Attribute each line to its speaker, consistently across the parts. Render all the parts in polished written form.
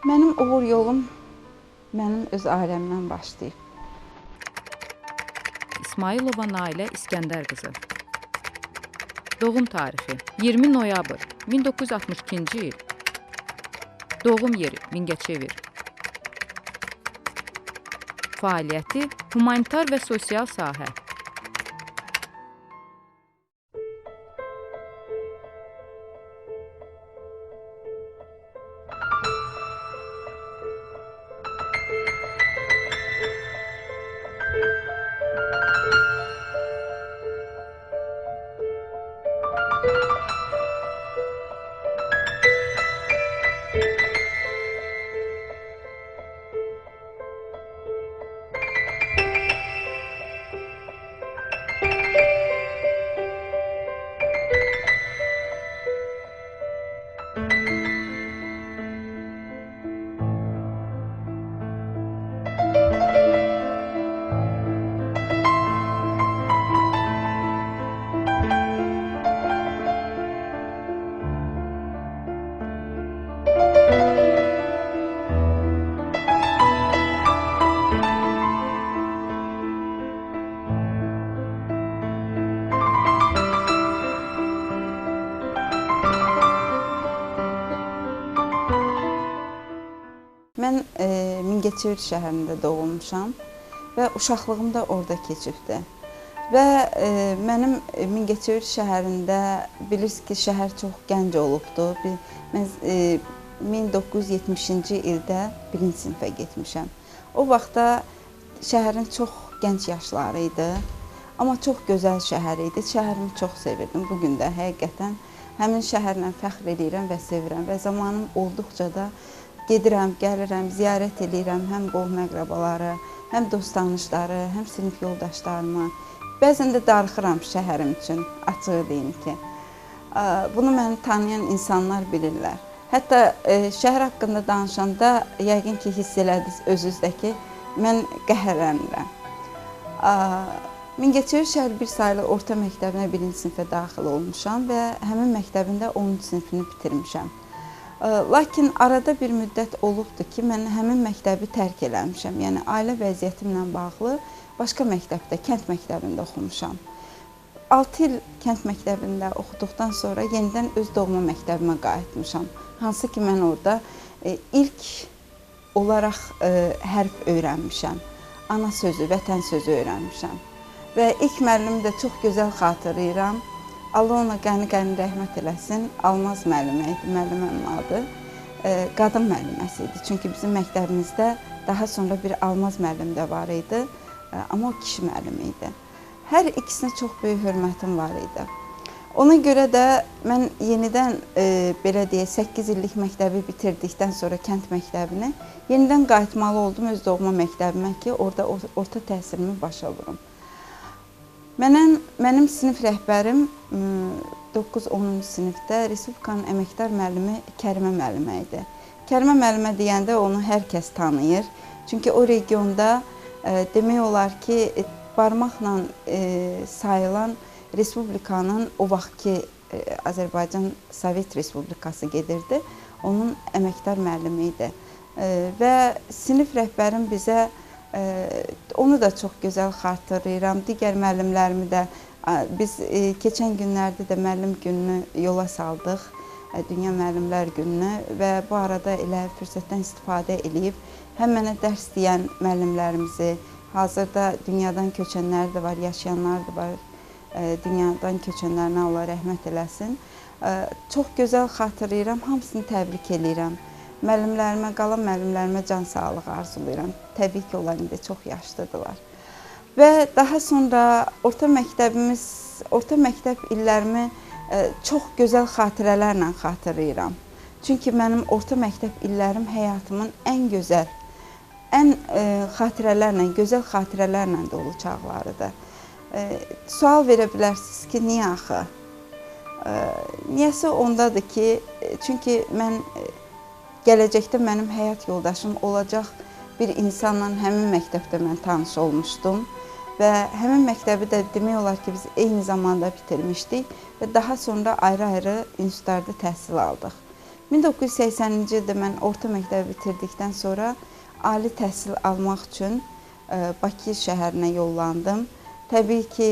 Speaker 1: Mənim uğur yolum mənim öz ailəmdən başlayıb.
Speaker 2: İsmailova Nailə İskəndər qızı. Doğum tarixi 20 noyabr 1962-ci il. Doğum yeri Mingəçevir. Fəaliyyəti humanitar və sosial sahə.
Speaker 1: Mən Mingəçevir şəhərində doğulmuşam və uşaqlığım da orada keçibdi. Və mənim Mingəçevir şəhərində bilirsiniz ki, şəhər çox gənc olubdu. Mən 1970-ci ildə 1-ci sinifə getmişəm. O vaxtda şəhərin çox gənc yaşları idi, amma çox gözəl şəhər idi. Şəhərimi çox sevirdim. Bugün də həqiqətən həmin şəhərlə fəxr edirəm və sevirəm və zamanım olduqca da gedirəm, gəlirəm, ziyarət edirəm həm qohum-əqrabaları, həm dost-tanışları, həm sinif yoldaşlarımı. Bəzən də darıxıram şəhərim üçün, açıq deyim ki. Bunu məni tanıyan insanlar bilirlər. Hətta şəhər haqqında danışanda yəqin ki, hiss elədiniz özünüzdə ki, mən qəhərlənirəm. Mingəçevir şəhər bir saylı orta məktəbinə 1-ci sinifə daxil olmuşam və həmin məktəbində 10-cu sinifini bitirmişəm. Lakin arada bir müddət olubdur ki, mən həmin məktəbi tərk eləmişəm. Yəni, ailə vəziyyətimlə bağlı başqa məktəbdə, kənd məktəbində oxumuşam. 6 il kənd məktəbində oxuduqdan sonra yenidən öz doğma məktəbimə qayıtmışam. Hansı ki, mən orada ilk olaraq hərf öyrənmişəm. Ana sözü, vətən sözü öyrənmişəm. Və ilk müəllimi də çox gözəl xatırlayıram. Allah ona qəni-qəni rəhmət eləsin, Almaz müəllimə idi, müəllimənin adı. Qadın müəlliməsi idi. Çünki bizim məktəbimizdə daha sonra bir Almaz müəllim də var idi, amma o kişi müəllimi idi. Hər ikisinə çox böyük hörmətim var idi. Ona görə də mən yenidən, belə deyək, 8 illik məktəbi bitirdikdən sonra kənd məktəbini yenidən qayıtmalı oldum öz doğma məktəbimə ki, orada orta təhsilimi başa vurum. Mənim sinif rəhbərim 9-10-cu sinifdə Respublikanın əməkdar müəllimi Kərimə müəllimə idi. Kərimə müəllimə deyəndə onu hər kəs tanıyır. Çünki o regionda demək olar ki, barmaqla sayılan Respublikanın o vaxtki Azərbaycan Sovet Respublikası gedirdi. Onun əməkdar müəllimi idi. Və sinif rəhbərim bizə onu da çox gözəl xatırlayıram. Digər müəllimlərimi də biz keçən günlərdə də müəllim gününü yola saldıq, Dünya Müəllimlər gününü və bu arada elə fürsətdən istifadə edib həm mənə dərs deyən müəllimlərimizi, hazırda dünyadan köçənlər də var, yaşayanlar da var, dünyadan köçənlərinə Allah rəhmət eləsin. Çox gözəl xatırlayıram, hamısını təbrik edirəm. Müəllimlərimə, qalan müəllimlərimə can sağlığı arzulayıram. Təbii ki, onlar indi çox yaşlıdırlar. Və daha sonra orta məktəb illərimi çox gözəl xatirələrlə xatırlayıram. Çünki mənim orta məktəb illərim həyatımın ən gözəl, ən xatirələrlə, gözəl xatirələrlə dolu çağlarıdır. Sual verə bilərsiniz ki, niyə axı? Niyəsə ondadır ki, çünki mən gələcəkdə mənim həyat yoldaşım olacaq bir insanla həmin məktəbdə mən tanış olmuşdum və həmin məktəbi də demək olar ki, biz eyni zamanda bitirmişdik və daha sonra ayrı-ayrı institutlarda təhsil aldıq. 1980-ci ildə mən orta məktəbi bitirdikdən sonra ali təhsil almaq üçün Bakı şəhərinə yollandım. Təbii ki,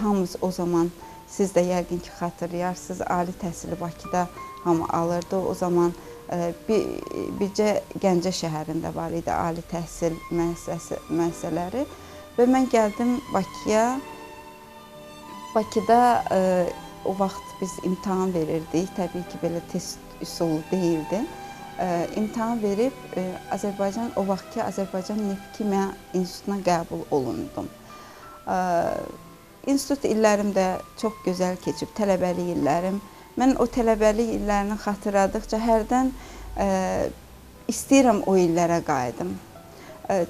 Speaker 1: hamımız o zaman, siz də yəqin ki, xatırlayarsınız, ali təhsili Bakıda hamı alırdı. O zaman bircə Gəncə şəhərində var idi ali təhsil müəssisələri və mən gəldim Bakıya. Bakıda o vaxt biz imtahan verirdik. Təbii ki, belə test üsulu deyildi. İmtahan verib o vaxtki Azərbaycan Neft-Kimya İnstitutuna qəbul olundum. İnstitut illərim də çox gözəl keçib, tələbəlik illərim. Mən o tələbəlik illərini xatırladıqca hərdən istəyirəm o illərə qayıdım.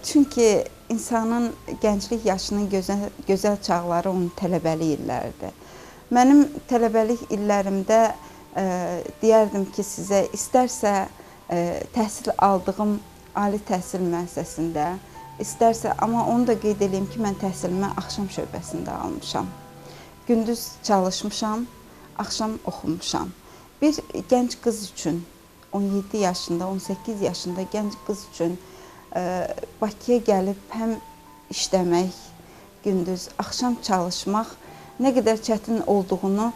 Speaker 1: Çünki insanın gənclik yaşının gözəl çağları onun tələbəlik illəridir. Mənim tələbəlik illərimdə deyərdim ki, sizə istərsə təhsil aldığım ali təhsil müəssisəsində, istərsə, amma onu da qeyd edeyim ki, mən təhsilimi axşam şöbəsində almışam. Gündüz çalışmışam, axşam oxumuşam. Bir gənc qız üçün, 17 yaşında, 18 yaşında gənc qız üçün Bakıya gəlib həm işləmək, gündüz, axşam çalışmaq nə qədər çətin olduğunu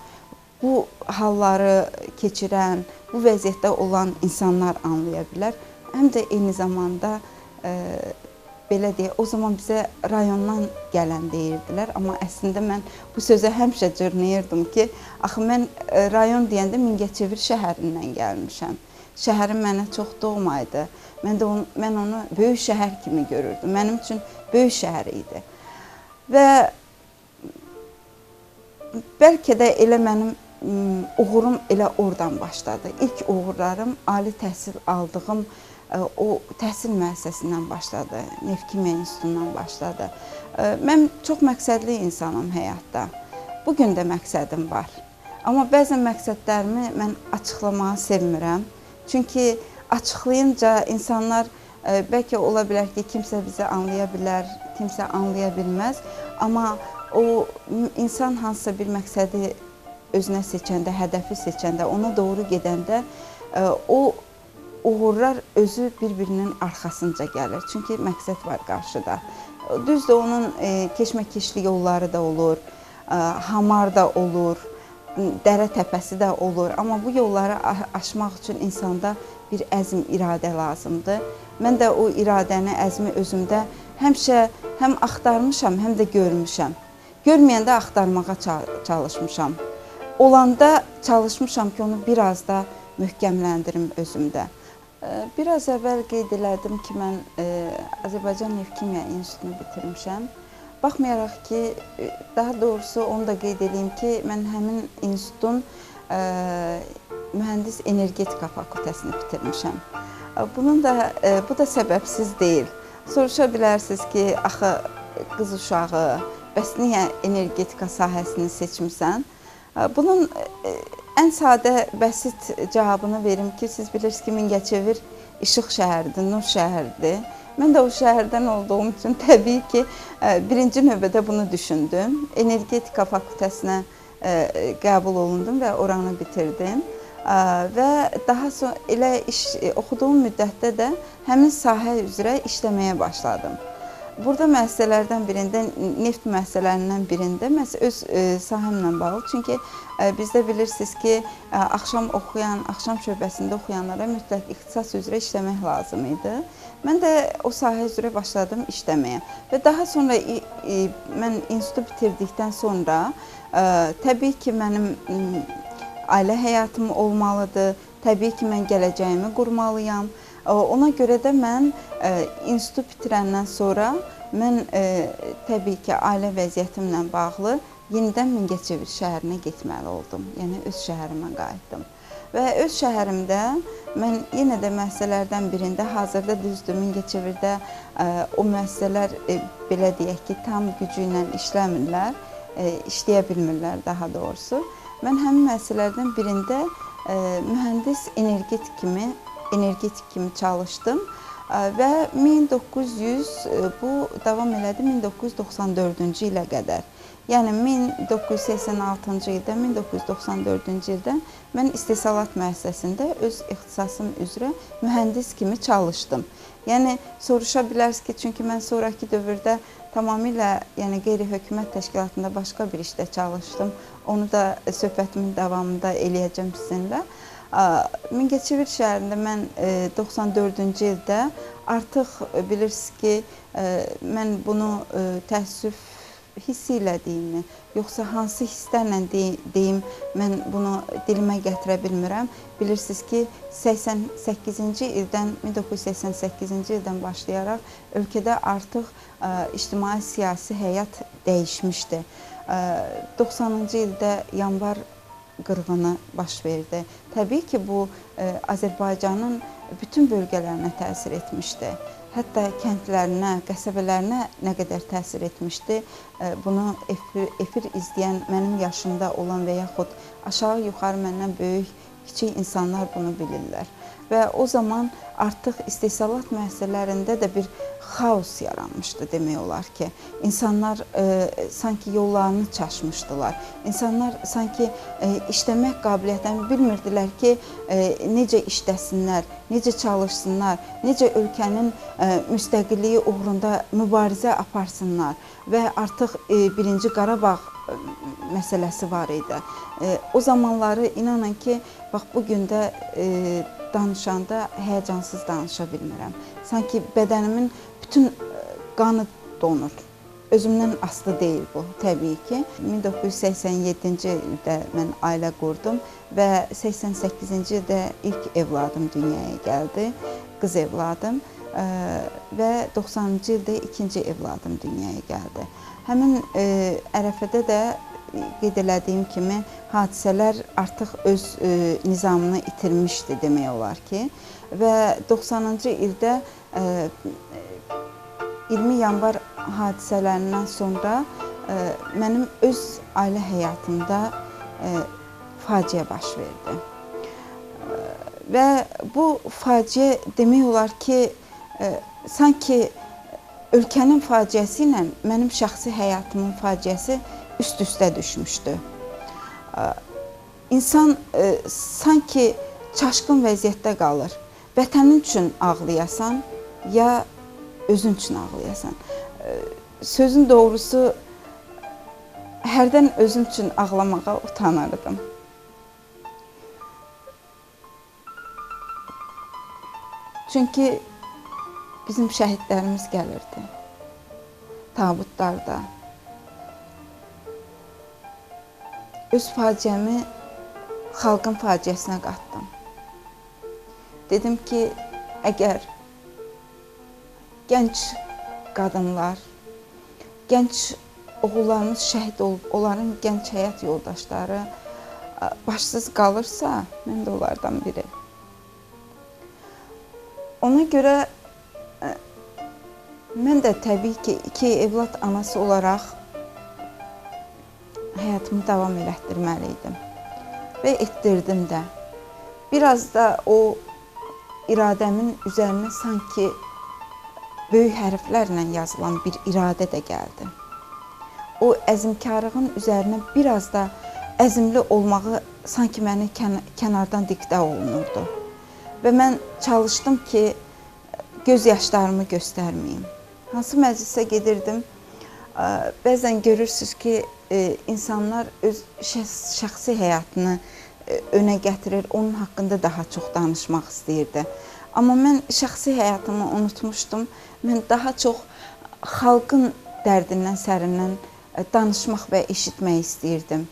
Speaker 1: bu halları keçirən, bu vəziyyətdə olan insanlar anlaya bilər. Həm də eyni zamanda, belə deyək, o zaman bizə rayondan gələn deyirdilər. Amma əslində mən bu sözə həmişə cırnayırdım ki, axı mən rayon deyəndə Mingəçevir şəhərindən gəlmişəm. Şəhərim mənə çox doğmaydı. Mən onu böyük şəhər kimi görürdüm. Mənim üçün böyük şəhər idi. Və bəlkə də elə mənim uğurum elə oradan başladı. İlk uğurlarım ali təhsil aldığım o təhsil müəssisəsindən başladı. Neft-Kimya İnstitutundan başladı. Mən çox məqsədli insanım həyatda. Bugün də məqsədim var. Amma bəzən məqsədlərimi mən açıqlamağı sevmirəm. Çünki açıqlayınca insanlar bəlkə ola bilər ki, kimsə bizi anlaya bilər, kimsə anlaya bilməz. Amma o insan hansısa bir məqsədi özünə seçəndə, hədəfi seçəndə, ona doğru gedəndə o uğurlar özü bir-birinin arxasınca gəlir. Çünki məqsəd var qarşıda. Düzdür, onun keşməkeşli yolları da olur, hamar da olur, dərə təpəsi də olur. Amma bu yolları aşmaq üçün insanda bir əzm, iradə lazımdır. Mən də o iradəni, əzmi özümdə həmişə həm axtarmışam, həm də görmüşəm. Görməyəndə axtarmağa çalışmışam. Olanda çalışmışam ki, onu biraz da möhkəmləndirim özümdə. Biraz əvvəl qeyd elədim ki, mən Azərbaycan Neft-Kimya İnstitutunu bitirmişəm. Baxmayaraq ki, daha doğrusu onu da qeyd edeyim ki, mən həmin institutun mühəndis energetika fakültəsini bitirmişəm. Bu da səbəbsiz deyil. Soruşa bilərsiniz ki, axı qız uşağı, bəs niyə energetika sahəsini seçmirsən? Bunun ən sadə, bəsit cavabını verim ki, siz bilirsiniz ki, Mingəçevir işıq şəhəridir, nur şəhəridir. Mən də o şəhərdən olduğum üçün təbii ki, birinci növbədə bunu düşündüm. Energetika fakültəsinə qəbul olundum və oranı bitirdim. Və daha sonra elə oxuduğum müddətdə də həmin sahə üzrə işləməyə başladım. Burada müəssisələrdən birində, neft müəssisələrindən birində öz sahəmlə bağlı. Çünki bizdə bilirsiniz ki, axşam şöbəsində oxuyanlara mütləq ixtisas üzrə işləmək lazım idi. Mən də o sahə üzrə başladım işləməyə. Və daha sonra mən institutu bitirdikdən sonra təbii ki, mənim ailə həyatım olmalıdır. Təbii ki, mən gələcəyimi qurmalıyam. Ona görə də mən institutu bitirəndən sonra mən təbii ki, ailə vəziyyətimlə bağlı yenidən Mingəçevir şəhərinə getməli oldum. Yəni, öz şəhərimə qayıtdım. Və öz şəhərimdə mən yenə də müəssisələrdən birində, hazırda düzdür, Mingəçevirdə o müəssisələr, belə deyək ki, tam gücü ilə işləmirlər, işləyə bilmirlər daha doğrusu. Mən həmin müəssisələrdən birində mühəndis energetik kimi çalışdım və 1900 bu davam elədi 1994-cü ilə qədər. Yəni 1986-cı ildən 1994-cü ildən mən istehsalat müəssisəsində öz ixtisasım üzrə mühəndis kimi çalışdım. Yəni soruşa bilərsiniz ki, çünki mən sonrakı dövrdə tamamilə yəni qeyri-hökumət təşkilatında başqa bir işdə çalışdım. Onu da söhbətimin davamında eləyəcəm sizinlə. Mingəçevir şəhərində mən 94-cü ildə artıq bilirsiniz ki, mən bunu təəssüf hissi ilə deyim, yoxsa hansı hisslərlə deyim, mən bunu dilimə gətirə bilmirəm. Bilirsiniz ki, 88-ci ildən, 1988-ci ildən başlayaraq ölkədə artıq ictimai-siyasi həyat dəyişmişdi. 90-cı ildə yanvar qırğını baş verdi. Təbii ki, bu Azərbaycanın bütün bölgələrinə təsir etmişdi. Hətta kəndlərinə, qəsəbələrinə nə qədər təsir etmişdi, bunu efir izləyən mənim yaşımda olan və yaxud aşağı-yuxarı məndən böyük, kiçik insanlar bunu bilirlər. Və o zaman artıq istehsalat müəssisələrində də bir xaos yaranmışdı demək olar ki. İnsanlar sanki yollarını çaşmışdılar. İnsanlar sanki işləmək qabiliyyətlərini bilmirdilər ki, necə işləsinlər, necə çalışsınlar, necə ölkənin müstəqilliyi uğrunda mübarizə aparsınlar və artıq birinci Qarabağ məsələsi var idi. O zamanları inanın ki, bax bu gün də danışanda həyəcansız danışa bilmirəm. Sanki bədənimin bütün qanı donur. Özümdən asılı deyil bu, təbii ki. 1987-ci ildə mən ailə qurdum və 88-ci ildə ilk evladım dünyaya gəldi, qız evladım və 90-cı ildə ikinci evladım dünyaya gəldi. Həmin ərəfədə də qeyd elədiyim kimi hadisələr artıq öz nizamını itirmişdi demək olar ki və 90-cı ildə 20 yanvar hadisələrindən sonra mənim öz ailə həyatımda faciə baş verdi. Və bu faciə demək olar ki, sanki ölkənin faciəsi ilə mənim şəxsi həyatımın faciəsi üst-üstə düşmüşdü. İnsan sanki çaşqın vəziyyətdə qalır. Vətənin üçün ağlayasan, ya özün üçün ağlayasan. Sözün doğrusu, hərdən özüm üçün ağlamağa utanırdım. Çünki bizim şəhidlərimiz gəlirdi tabutlarda. Öz faciəmi xalqın faciəsinə qatdım. Dedim ki, əgər gənc qadınlar, gənc oğullarımız şəhid olub, onların gənc həyat yoldaşları başsız qalırsa, mən də onlardan biri. Ona görə mən də təbii ki, iki evlad anası olaraq həyatımı davam elətdirməliydim və etdirdim də. Biraz da o iradəmin üzərinə sanki böyük hərflərlə yazılan bir iradə də gəldi. O əzmkarlığın üzərinə biraz da əzmli olmağı sanki məni kənardan diktə olunurdu. Və mən çalışdım ki, göz yaşlarımı göstərməyim. Hansı məclisə gedirdim, bəzən görürsünüz ki, insanlar öz şəxsi həyatını önə gətirir, onun haqqında daha çox danışmaq istəyirdi. Amma mən şəxsi həyatımı unutmuşdum. Mən daha çox xalqın dərdindən, sərindən danışmaq və eşitmək istəyirdim.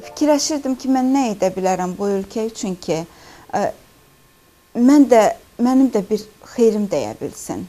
Speaker 1: Fikirləşirdim ki, mən nə edə bilərəm bu ölkə üçün ki, mənim də bir xeyrim dəyə bilsin.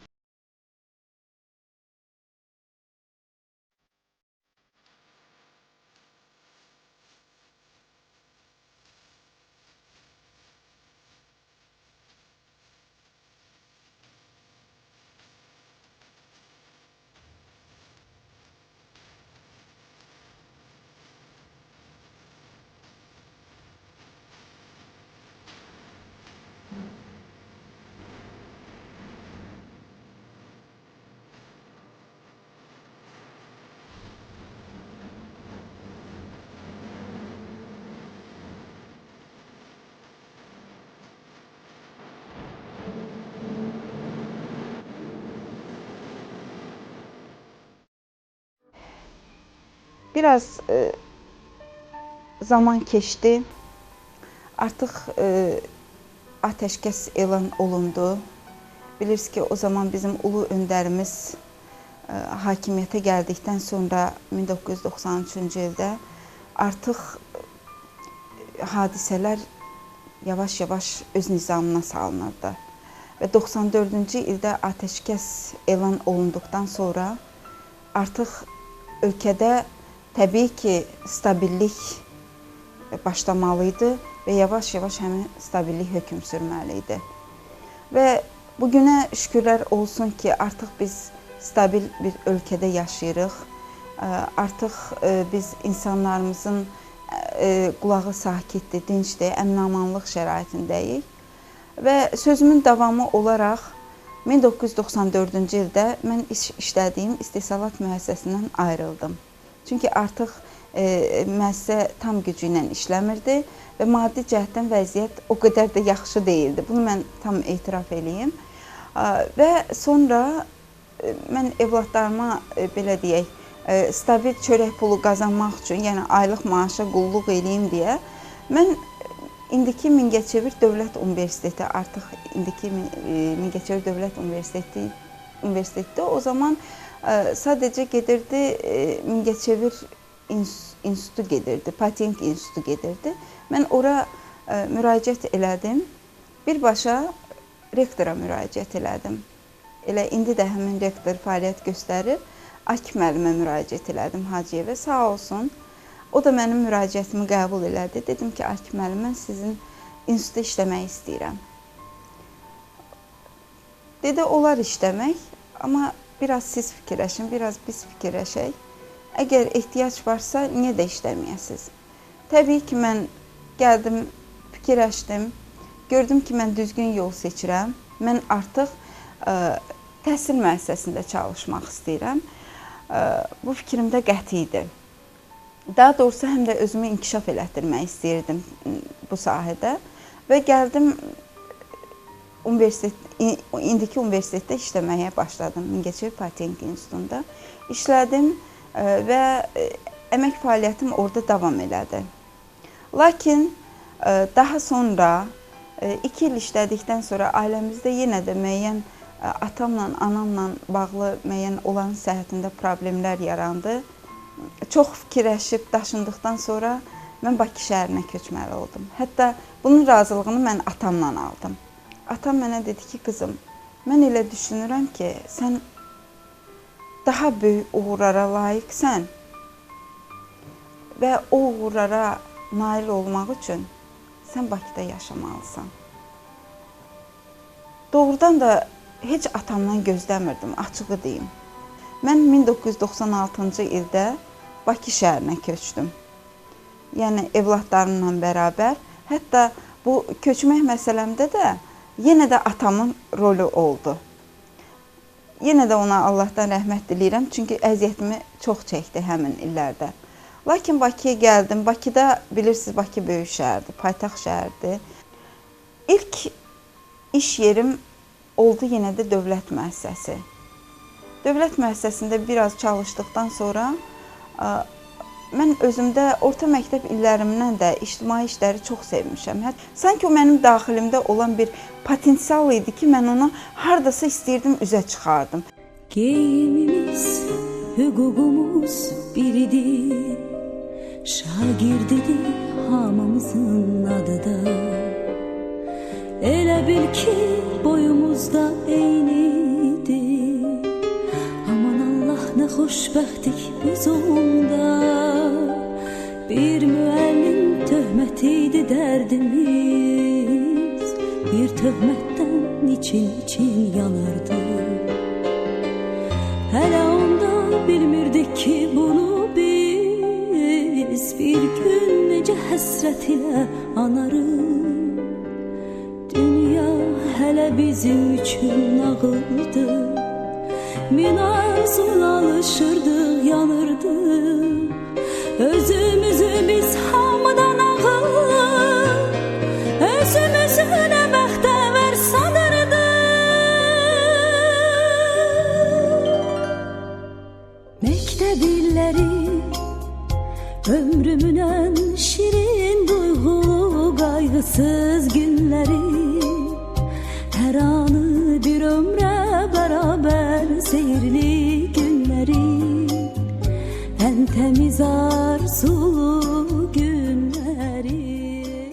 Speaker 1: Biraz zaman keçdi. Artıq ateşkəs elan olundu. Bilirsiniz ki, o zaman bizim ulu öndərimiz hakimiyyətə gəldikdən sonra 1993-cü ildə artıq hadisələr yavaş-yavaş öz nizamına salınırdı. Və 94-cü ildə ateşkəs elan olunduqdan sonra artıq ölkədə təbii ki, stabillik başlamalıydı və yavaş-yavaş həmin stabillik hökm sürməli idi. Və bugünə şükürlər olsun ki, artıq biz stabil bir ölkədə yaşayırıq. Artıq biz insanlarımızın qulağı sakitdir, dincdir, əmin-amanlıq şəraitindəyik. Və sözümün davamı olaraq 1994-cü ildə mən işlədiyim istehsalat müəssisəsindən ayrıldım. Çünki artıq müəssisə tam gücü ilə işləmirdi və maddi cəhətdən vəziyyət o qədər də yaxşı deyildi. Bunu mən tam etiraf edeyim. Və sonra mən evladlarıma belə deyək, stabil çörək pulu qazanmaq üçün, yəni aylıq maaşa qulluq edeyim deyə mən indiki Mingəçevir Dövlət Universiteti, artıq indiki Mingəçevir Dövlət Universiteti o zaman sadəcə gedirdi, Mingəçevir İnstitutu gedirdi, Patent İnstitutu gedirdi. Mən ora müraciət elədim, birbaşa rektora müraciət elədim. Elə indi də həmin rektor fəaliyyət göstərir, Akif müəllimə müraciət elədim Hacıyevə, sağ olsun. O da mənim müraciətimi qəbul elədi. Dedim ki, Akif müəllim, mən sizin institutda işləmək istəyirəm. Dedi, olar işləmək, amma biraz siz fikirləşin, biraz biz fikirləşək. Əgər ehtiyac varsa, niyə də işləməyəsiniz? Təbii ki, mən gəldim, fikirləşdim, gördüm ki, mən düzgün yol seçirəm. Mən artıq təhsil müəssisəsində çalışmaq istəyirəm. Bu fikrimdə qəti idi. Daha doğrusu, həm də özümü inkişaf elətdirmək istəyirdim bu sahədə və gəldim indiki universitetdə işləməyə başladım. Mingəçevir Patent İnstitutunda işlədim və əmək fəaliyyətim orada davam elədi. Lakin daha sonra 2 il işlədikdən sonra ailəmizdə yenə də müəyyən atamla, anamla bağlı müəyyən olan səhhətində problemlər yarandı. Çox fikirləşib daşındıqdan sonra mən Bakı şəhərinə köçməli oldum. Hətta bunun razılığını mən atamla aldım. Atam mənə dedi ki, qızım, mən elə düşünürəm ki, sən daha böyük uğurlara layiqsən və o uğurlara nail olmaq üçün sən Bakıda yaşamalısan. Doğrudan da heç atamdan gözləmirdim, açığı deyim. Mən 1996-cı ildə Bakı şəhərinə köçdüm. Yəni, evladlarımla bərabər. Hətta bu köçmək məsələmdə də yenə də atamın rolu oldu. Yenə də ona Allahdan rəhmət diləyirəm, çünki əziyyətimi çox çəkdi həmin illərdə. Lakin Bakıya gəldim. Bakıda, bilirsiniz, Bakı böyük şəhərdir, paytaxt şəhərdir. İlk iş yerim oldu yenə də dövlət müəssisəsi. Dövlət müəssisəsində biraz çalışdıqdan sonra mən özümdə orta məktəb illərimdən də ictimai işləri çox sevmişəm. Sanki o mənim daxilimdə olan bir potensial idi ki, mən onu hardasa istəyirdim, üzə çıxardım.
Speaker 3: Geyimimiz, hüququmuz biridir, şagirdidir hamımızın adıda. Elə bil ki, boyumuzda eynidir. Aman Allah, nə xoşbəxtlik biz onda. Bir müəllim töhmətiydi dərdimiz, bir töhmətdən için yanırdı. Hələ onda bilmirdik ki, bunu biz bir gün necə həsrət ilə anarıq. Dünya hələ bizim üçün nağıldı. Min arzular alışırdıq, yanırdıq. Özümüzü biz hamıdan ağır, özümüzü nə bəxtəvər sanırdıq. Məktəb illəri Kaygısız günlerim her anı bir ömre beraber seyirli günlerim en temiz arzulu günlerim.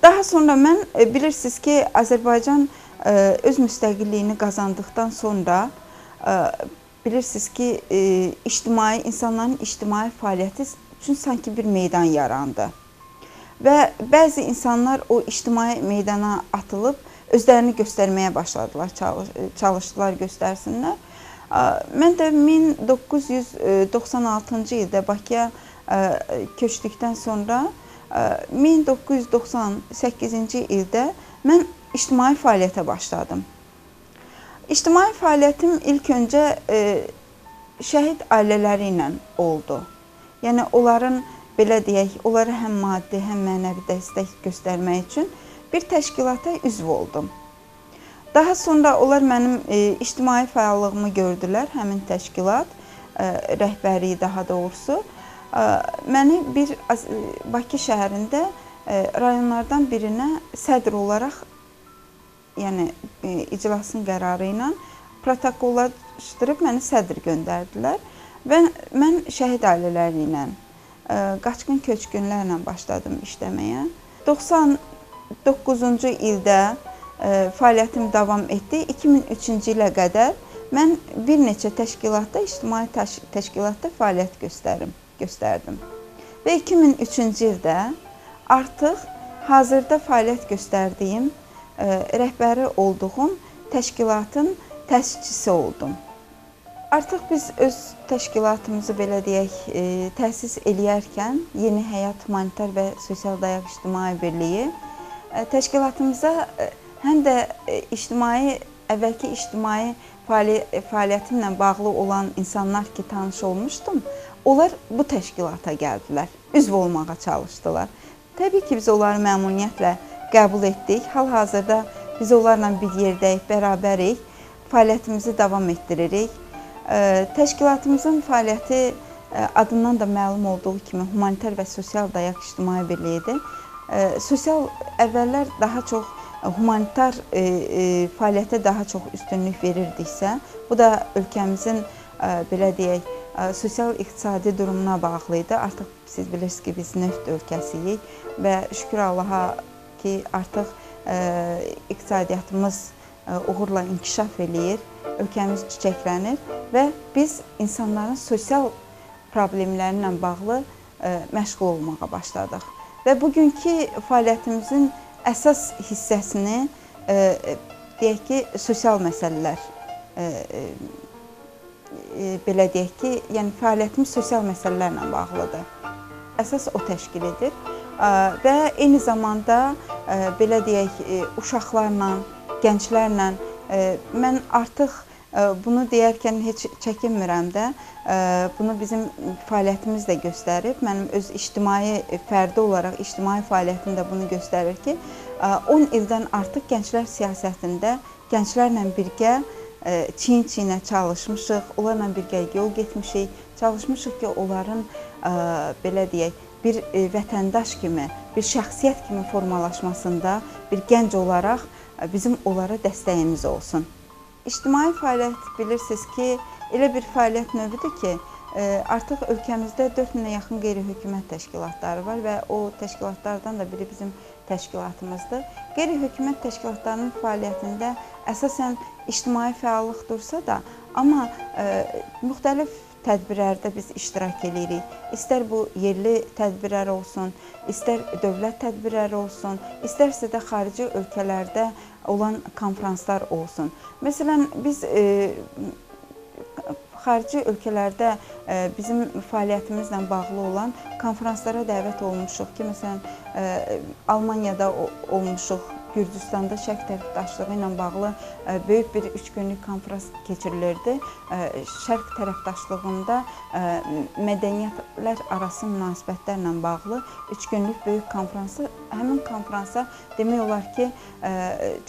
Speaker 1: Daha sonra mən bilirsiniz ki, Azərbaycan öz müstəqilliyini qazandıqdan sonra bilirsiniz ki, insanların ictimai fəaliyyəti üçün sanki bir meydan yarandı. Və bəzi insanlar o ictimai meydana atılıb özlərini göstərməyə başladılar, çalışdılar göstərsinlər. Mən də 1996-cı ildə Bakıya köçdükdən sonra 1998-ci ildə mən ictimai fəaliyyətə başladım. İctimai fəaliyyətim ilk öncə şəhid ailələri ilə oldu. Yəni onların, belə deyək, onlara həm maddi, həm mənəvi dəstək göstərmək üçün bir təşkilata üzv oldum. Daha sonra onlar mənim ictimai fəallığımı gördülər, həmin təşkilat rəhbəri daha doğrusu. Məni bir Bakı şəhərində rayonlardan birinə sədr olaraq, yəni iclasın qərarı ilə protokollaşdırıb məni sədr göndərdilər və mən şəhid ailələri ilə, qaçqın köçkünlərlə başladım işləməyə. 99-cu ildə fəaliyyətim davam etdi. 2003-cü ilə qədər mən bir neçə təşkilatda, ictimai təşkilatda fəaliyyət göstərdim. Və 2003-cü ildə artıq hazırda fəaliyyət göstərdiyim, rəhbəri olduğum təşkilatın təsisçisi oldum. Artıq biz öz təşkilatımızı, belə deyək, təsis eləyərkən Yeni Həyat Humanitar və Sosial Dayaq İctimai Birliyi təşkilatımıza həm də əvvəlki ictimai fəaliyyətimlə bağlı olan insanlar ki, tanış olmuşdum, onlar bu təşkilata gəldilər, üzv olmağa çalışdılar. Təbii ki, biz onları məmnuniyyətlə qəbul etdik. Hal-hazırda biz onlarla bir yerdəyik, bərabərik, fəaliyyətimizi davam etdiririk. Təşkilatımızın fəaliyyəti adından da məlum olduğu kimi Humanitar və Sosial Dayaq İctimai Birliyidir. Əvvəllər daha çox humanitar fəaliyyətə daha çox üstünlük verirdiksə, bu da ölkəmizin, belə deyək, sosial-iqtisadi durumuna bağlı idi. Artıq siz bilirsiniz ki, biz neft ölkəsiyik və şükür Allaha ki, artıq iqtisadiyyatımız uğurla inkişaf eləyir, ölkəmiz çiçəklənir və biz insanların sosial problemləri ilə bağlı məşğul olmağa başladıq. Və bugünkü fəaliyyətimizin əsas hissəsini, deyək ki, sosial məsələlər, belə deyək ki, yəni fəaliyyətimiz sosial məsələlərlə bağlıdır. Əsas o təşkil edir və eyni zamanda, belə deyək, uşaqlarla, gənclərlə mən artıq bunu deyərkən heç çəkinmirəm də, bunu bizim fəaliyyətimiz də göstərib. Mənim öz ictimai fərdi olaraq ictimai fəaliyyətim də bunu göstərir ki, 10 ildən artıq gənclər siyasətində gənclərlə birgə çiyin-çiyinə çalışmışıq, onlarla birgə yol getmişik, çalışmışıq ki, onların, belə deyək, bir vətəndaş kimi, bir şəxsiyyət kimi formalaşmasında bir gənc olaraq bizim onlara dəstəyimiz olsun. İctimai fəaliyyət bilirsiniz ki, elə bir fəaliyyət növüdür ki, artıq ölkəmizdə 4000-ə yaxın qeyri-hökumət təşkilatları var və o təşkilatlardan da biri bizim təşkilatımızdır. Qeyri-hökumət təşkilatlarının fəaliyyətində əsasən ictimai fəallıq dursa da, amma müxtəlif tədbirlərdə biz iştirak edirik. İstər bu yerli tədbirlər olsun, istər dövlət tədbirləri olsun, istərsə də xarici ölkələrdə olan konfranslar olsun. Məsələn, biz xarici ölkələrdə bizim fəaliyyətimizlə bağlı olan konfranslara dəvət olmuşuq ki, məsələn, Almaniyada olmuşuq, Gürcüstanda şərq tərəfdaşlığı ilə bağlı böyük bir 3 günlük konfrans keçirilirdi. Şərq tərəfdaşlığında mədəniyyətlər arası münasibətlərlə bağlı 3 günlük böyük konfransı, həmin konfransa demək olar ki,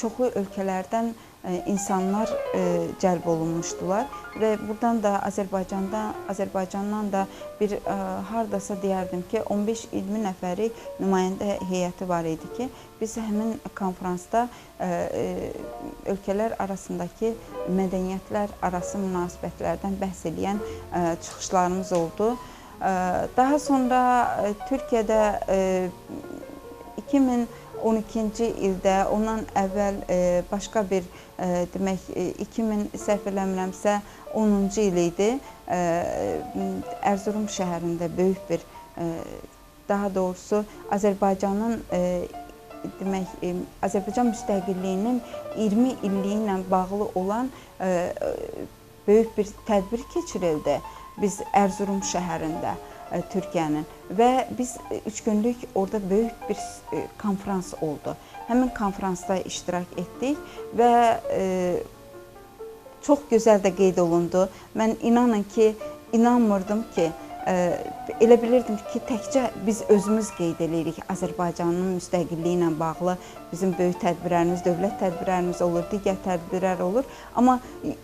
Speaker 1: çoxlu ölkələrdən insanlar cəlb olunmuşdular və buradan da Azərbaycandan da bir hardasa deyərdim ki, 15-20 nəfərlik nümayəndə heyəti var idi ki, biz həmin konfransda ölkələr arasındakı mədəniyyətlər arası münasibətlərdən bəhs edən çıxışlarımız oldu. Daha sonra Türkiyədə 2012-ci ildə, ondan əvvəl başqa bir, demək, 2000 səhv eləmirəmsə 10-cu il idi, Ərzurum şəhərində böyük bir, daha doğrusu Azərbaycanın, demək, Azərbaycan müstəqilliyinin 20 illiyi ilə bağlı olan böyük bir tədbir keçirildi biz Ərzurum şəhərində, Türkiyənin və biz 3 günlük orada böyük bir konfrans oldu. Həmin konfransda iştirak etdik və çox gözəl də qeyd olundu. Mən inanmırdım ki, elə bilirdim ki, təkcə biz özümüz qeyd edirik Azərbaycanın müstəqilliyi ilə bağlı bizim böyük tədbirlərimiz, dövlət tədbirlərimiz olur, digər tədbirlər olur. Amma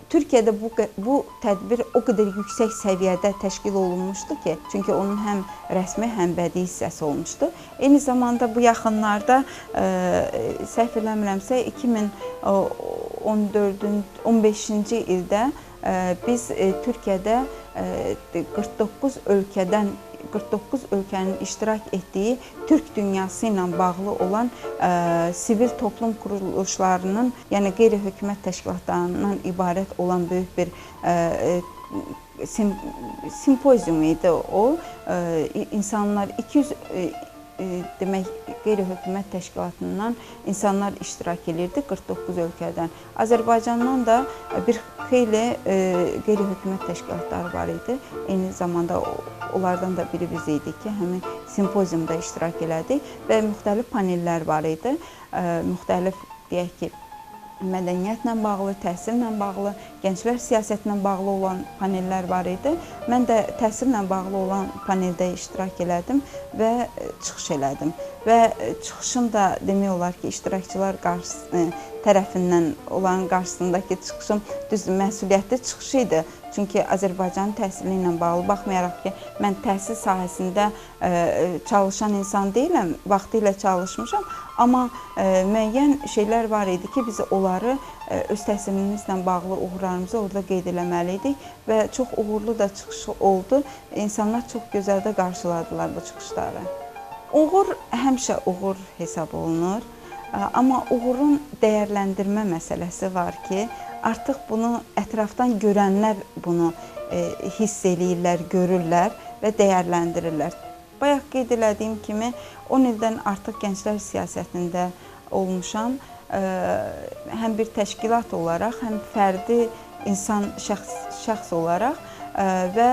Speaker 1: Türkiyədə bu tədbir o qədər yüksək səviyyədə təşkil olunmuşdu ki, çünki onun həm rəsmi, həm bədii hissəsi olmuşdu. Eyni zamanda bu yaxınlarda, səhv eləmirəmsə, 2014-15-ci ildə biz Türkiyədə 49 ölkənin iştirak etdiyi Türk dünyası ilə bağlı olan sivil toplum quruluşlarının, yəni qeyri-hökumət təşkilatlarından ibarət olan böyük bir simpozium idi o. İnsanlar 200 demək, qeyri-hökumət təşkilatından insanlar iştirak edirdi 49 ölkədən. Azərbaycandan da bir xeyli qeyri-hökumət təşkilatları var idi. Eyni zamanda onlardan da biri biz idik ki, həmin simpoziumda iştirak elədik və müxtəlif panellər var idi. Müxtəlif, deyək ki, mədəniyyətlə bağlı, təhsillə bağlı, gənclər siyasətinlə bağlı olan panellər var idi. Mən də təhsillə bağlı olan paneldə iştirak elədim və çıxış elədim. Və çıxışım da demək olar ki, iştirakçılar tərəfindən olan qarşısındakı çıxışım düz məsuliyyətli çıxış idi. Çünki Azərbaycanın təhsili ilə bağlı, baxmayaraq ki, mən təhsil sahəsində çalışan insan deyiləm, vaxtilə çalışmışam, amma müəyyən şeylər var idi ki, biz onları öz təhsilimizlə bağlı uğurlarımızı orada qeyd eləməliydik və çox uğurlu da çıxış oldu. İnsanlar çox gözəl də qarşıladılar bu çıxışları. Uğur həmişə uğur hesab olunur, amma uğurun dəyərləndirmə məsələsi var ki, artıq bunu ətrafdan görənlər bunu hiss eləyirlər, görürlər və dəyərləndirirlər. Bayaq qeyd elədiyim kimi 10 ildən artıq gənclər siyasətində olmuşam. Həm bir təşkilat olaraq, həm fərdi insan, şəxs olaraq və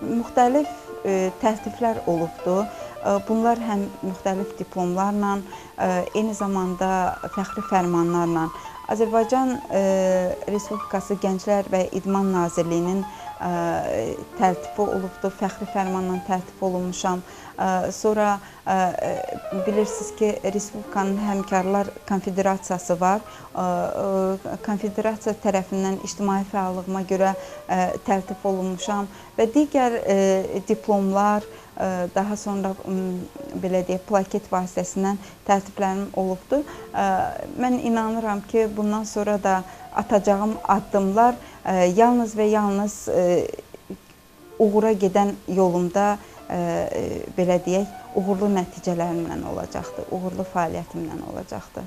Speaker 1: müxtəlif təltiflər olubdur. Bunlar həm müxtəlif diplomlarla, eyni zamanda fəxri fərmanlarla. Azərbaycan Respublikası Gənclər və İdman Nazirliyinin təltifi olubdur, fəxri fərmanla təltif olunmuşam. Sonra bilirsiniz ki, Respublikanın Həmkarlar Konfederasiyası var. Konfederasiya tərəfindən ictimai fəallığıma görə təltif olunmuşam və digər diplomlar, daha sonra belə deyək, plaket vasitəsindən təltiflərim olubdur. Mən inanıram ki, bundan sonra da atacağım addımlar yalnız və yalnız uğura gedən yolumda, belə deyək, uğurlu nəticələrimlə olacaqdır, uğurlu fəaliyyətimlə olacaqdır.